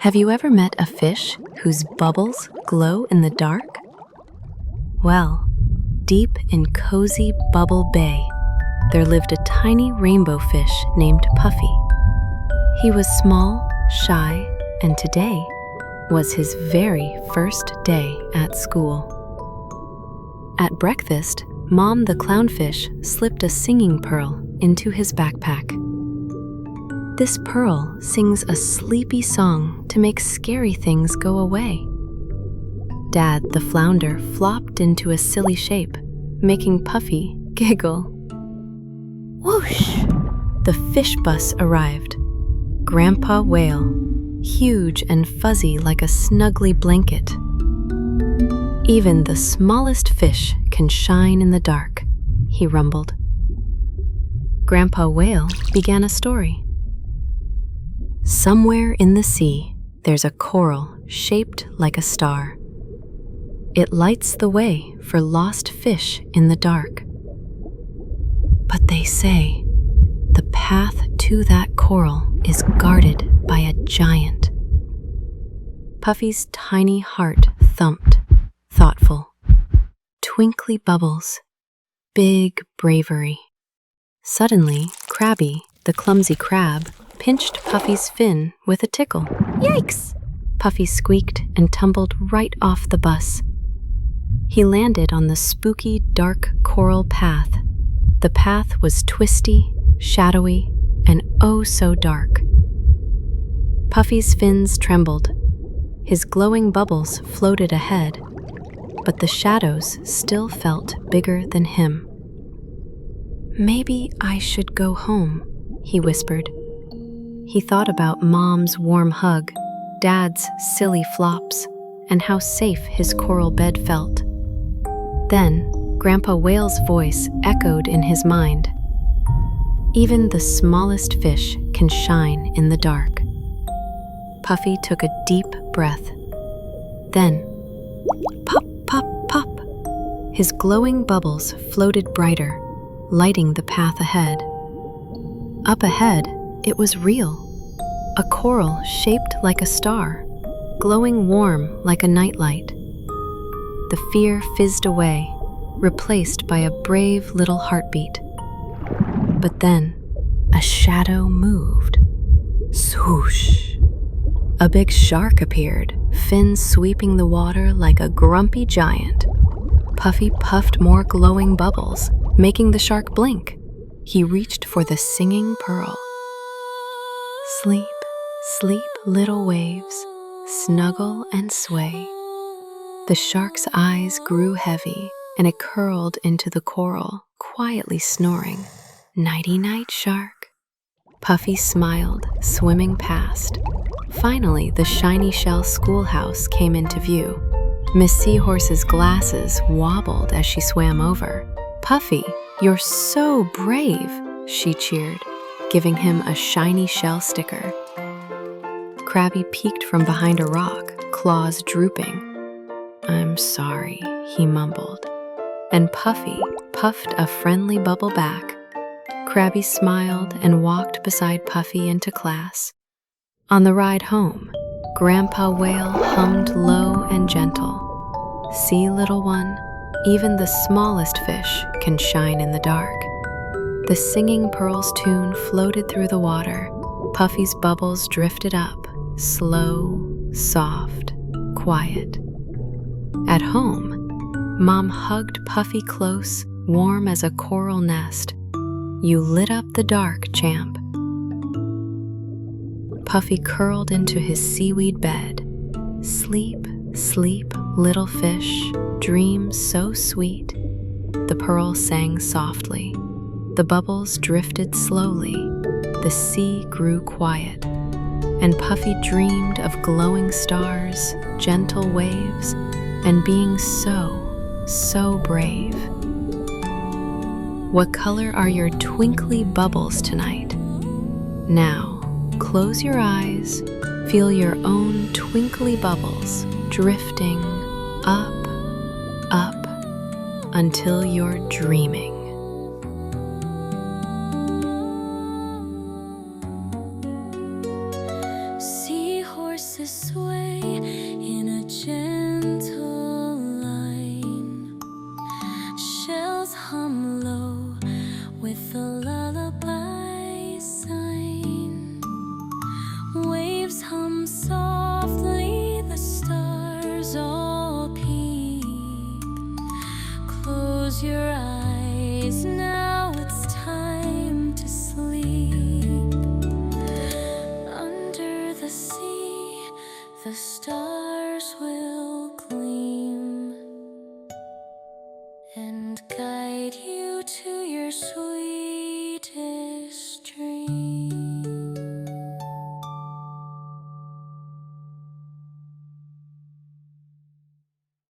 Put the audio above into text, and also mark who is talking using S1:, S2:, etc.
S1: Have you ever met a fish whose bubbles glow in the dark? Well, deep in cozy Bubble Bay, there lived a tiny rainbow fish named Puffy. He was small, shy, and today was his very first day at school. At breakfast, Mom the clownfish slipped a singing pearl into his backpack. This pearl sings a sleepy song to make scary things go away. Dad the flounder flopped into a silly shape, making Puffy giggle. Whoosh! The fish bus arrived. Grandpa Whale, huge and fuzzy like a snuggly blanket. Even the smallest fish can shine in the dark, he rumbled. Grandpa Whale began a story. Somewhere in the sea, there's a coral shaped like a star. It lights the way for lost fish in the dark. But they say the path to that coral is guarded by a giant. Puffy's tiny heart thumped, thoughtful. Twinkly bubbles, big bravery. Suddenly, Crabby, the clumsy crab, pinched Puffy's fin with a tickle. Yikes! Puffy squeaked and tumbled right off the bus. He landed on the spooky, dark coral path. The path was twisty, shadowy, and oh so dark. Puffy's fins trembled. His glowing bubbles floated ahead, but the shadows still felt bigger than him. Maybe I should go home, he whispered. He thought about Mom's warm hug, Dad's silly flops, and how safe his coral bed felt. Then, Grandpa Whale's voice echoed in his mind. Even the smallest fish can shine in the dark. Puffy took a deep breath. Then, pop, pop, pop. His glowing bubbles floated brighter, lighting the path ahead. Up ahead, it was real. A coral shaped like a star, glowing warm like a nightlight. The fear fizzed away, replaced by a brave little heartbeat. But then, a shadow moved. Swoosh! A big shark appeared, fins sweeping the water like a grumpy giant. Puffy puffed more glowing bubbles, making the shark blink. He reached for the singing pearl. Sleep, sleep, little waves, snuggle and sway. The shark's eyes grew heavy, and it curled into the coral, quietly snoring. Nighty-night, shark. Puffy smiled, swimming past. Finally, the shiny shell schoolhouse came into view. Miss Seahorse's glasses wobbled as she swam over. Puffy, you're so brave, she cheered, giving him a shiny shell sticker. Crabby peeked from behind a rock, claws drooping. I'm sorry, he mumbled. And Puffy puffed a friendly bubble back. Crabby smiled and walked beside Puffy into class. On the ride home, Grandpa Whale hummed low and gentle. See, little one, even the smallest fish can shine in the dark. The singing pearls tune floated through the water. Puffy's bubbles drifted up, slow, soft, quiet. At home, Mom hugged Puffy close, warm as a coral nest. You lit up the dark, champ. Puffy curled into his seaweed bed. Sleep, sleep, little fish, dreams so sweet. The pearl sang softly. The bubbles drifted slowly. The sea grew quiet. And Puffy dreamed of glowing stars, gentle waves, and being so brave. What color are your twinkly bubbles tonight? Now, close your eyes, feel your own twinkly bubbles drifting up, up, until you're dreaming. Seahorses
S2: and guide you to your sweetest.